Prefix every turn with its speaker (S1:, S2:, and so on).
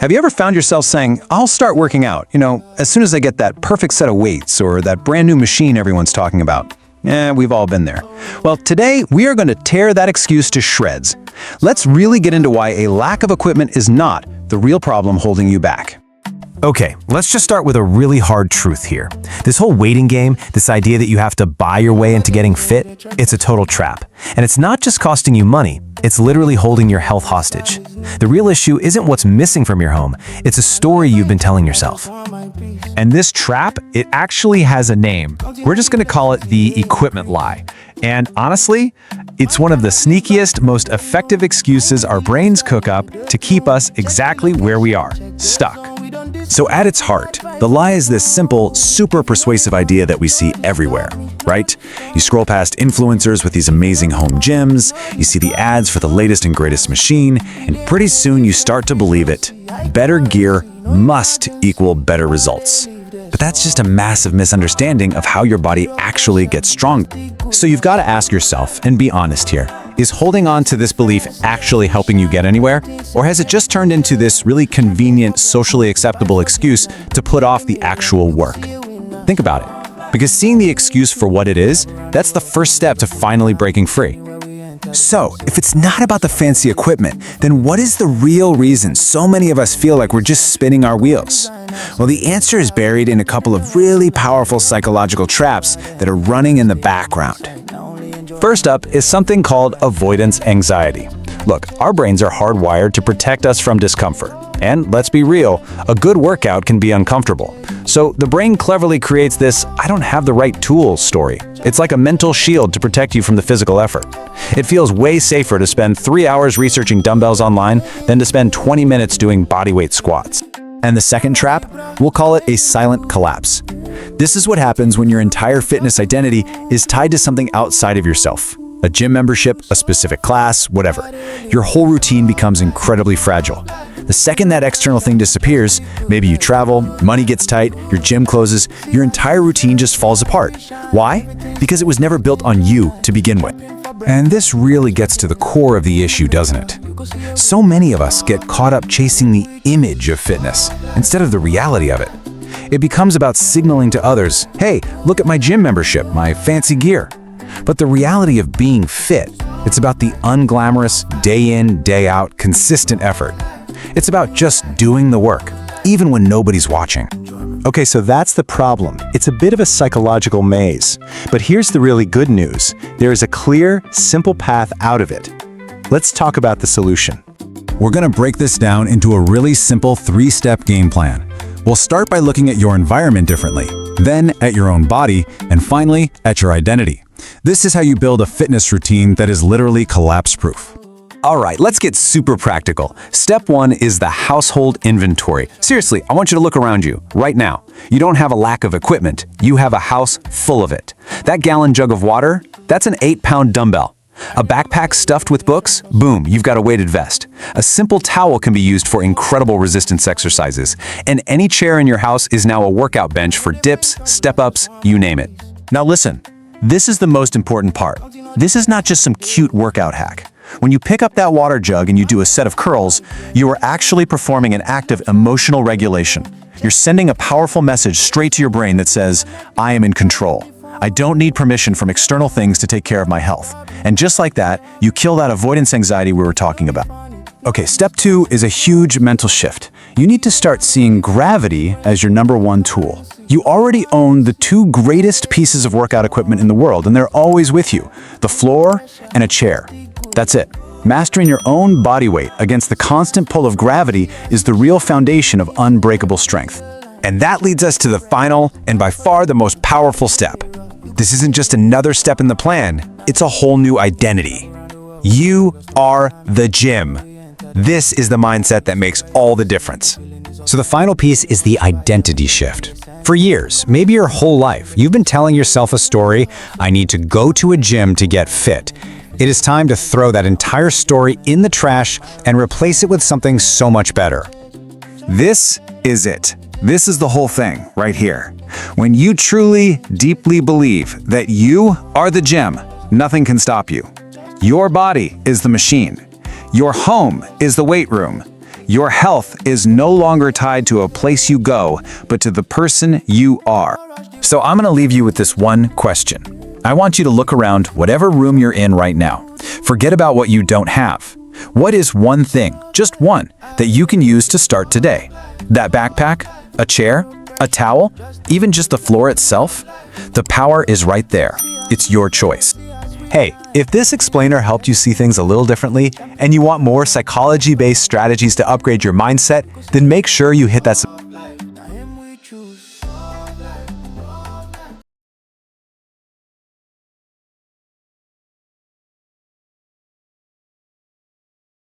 S1: Have you ever found yourself saying, I'll start working out, as soon as I get that perfect set of weights or that brand new machine everyone's talking about? We've all been there. Well, today we are going to tear that excuse to shreds. Let's really get into why a lack of equipment is not the real problem holding you back.
S2: Okay, let's just start with a really hard truth here. This whole waiting game, this idea that you have to buy your way into getting fit, it's a total trap. And it's not just costing you money, it's literally holding your health hostage. The real issue isn't what's missing from your home, it's a story you've been telling yourself.
S3: And this trap, it actually has a name. We're just going to call it the equipment lie. And honestly, it's one of the sneakiest, most effective excuses our brains cook up to keep us exactly where we are, stuck.
S4: So at its heart, the lie is this simple, super persuasive idea that we see everywhere, right? You scroll past influencers with these amazing home gyms, you see the ads for the latest and greatest machine, and pretty soon you start to believe it. Better gear must equal better results. But that's just a massive misunderstanding of how your body actually gets strong.
S1: So you've got to ask yourself, and be honest here, is holding on to this belief actually helping you get anywhere? Or has it just turned into this really convenient, socially acceptable excuse to put off the actual work? Think about it. Because seeing the excuse for what it is, that's the first step to finally breaking free.
S4: So, if it's not about the fancy equipment, then what is the real reason so many of us feel like we're just spinning our wheels? Well, the answer is buried in a couple of really powerful psychological traps that are running in the background.
S1: First up is something called avoidance anxiety. Look, our brains are hardwired to protect us from discomfort. And let's be real, a good workout can be uncomfortable. So the brain cleverly creates this "I don't have the right tools" story. It's like a mental shield to protect you from the physical effort. It feels way safer to spend 3 hours researching dumbbells online than to spend 20 minutes doing bodyweight squats.
S4: And the second trap, we'll call it a silent collapse. This is what happens when your entire fitness identity is tied to something outside of yourself. A gym membership, a specific class, whatever. Your whole routine becomes incredibly fragile. The second that external thing disappears, maybe you travel, money gets tight, your gym closes, your entire routine just falls apart. Why? Because it was never built on you to begin with.
S1: And this really gets to the core of the issue, doesn't it? So many of us get caught up chasing the image of fitness instead of the reality of it. It becomes about signaling to others, hey, look at my gym membership, my fancy gear. But the reality of being fit, it's about the unglamorous, day in, day out, consistent effort. It's about just doing the work, even when nobody's watching. Okay, so that's the problem. It's a bit of a psychological maze. But here's the really good news. There is a clear, simple path out of it. Let's talk about the solution.
S4: We're going to break this down into a really simple 3-step game plan. We'll start by looking at your environment differently, then at your own body, and finally at your identity. This is how you build a fitness routine that is literally collapse-proof.
S1: All right, let's get super practical. Step 1 is the household inventory. Seriously, I want you to look around you right now. You don't have a lack of equipment. You have a house full of it. That gallon jug of water, that's an 8-pound dumbbell. A backpack stuffed with books? Boom, you've got a weighted vest. A simple towel can be used for incredible resistance exercises. And any chair in your house is now a workout bench for dips, step-ups, you name it. Now listen, this is the most important part. This is not just some cute workout hack. When you pick up that water jug and you do a set of curls, you are actually performing an act of emotional regulation. You're sending a powerful message straight to your brain that says, I am in control. I don't need permission from external things to take care of my health. And just like that, you kill that avoidance anxiety we were talking about. Okay, step 2 is a huge mental shift. You need to start seeing gravity as your number 1 tool. You already own the 2 greatest pieces of workout equipment in the world, and they're always with you, the floor and a chair. That's it. Mastering your own body weight against the constant pull of gravity is the real foundation of unbreakable strength. And that leads us to the final and by far the most powerful step. This isn't just another step in the plan, it's a whole new identity. You are the gym. This is the mindset that makes all the difference.
S2: So the final piece is the identity shift. For years, maybe your whole life, you've been telling yourself a story, I need to go to a gym to get fit. It is time to throw that entire story in the trash and replace it with something so much better.
S4: This is it. This is the whole thing right here. When you truly, deeply believe that you are the gym, nothing can stop you. Your body is the machine. Your home is the weight room.
S1: Your health is no longer tied to a place you go, but to the person you are.
S4: So I'm going to leave you with this one question. I want you to look around whatever room you're in right now. Forget about what you don't have. What is one thing, just one, that you can use to start today? That backpack? A chair? A towel? Even just the floor itself? The power is right there. It's your choice.
S2: Hey, if this explainer helped you see things a little differently and you want more psychology-based strategies to upgrade your mindset, then make sure you hit that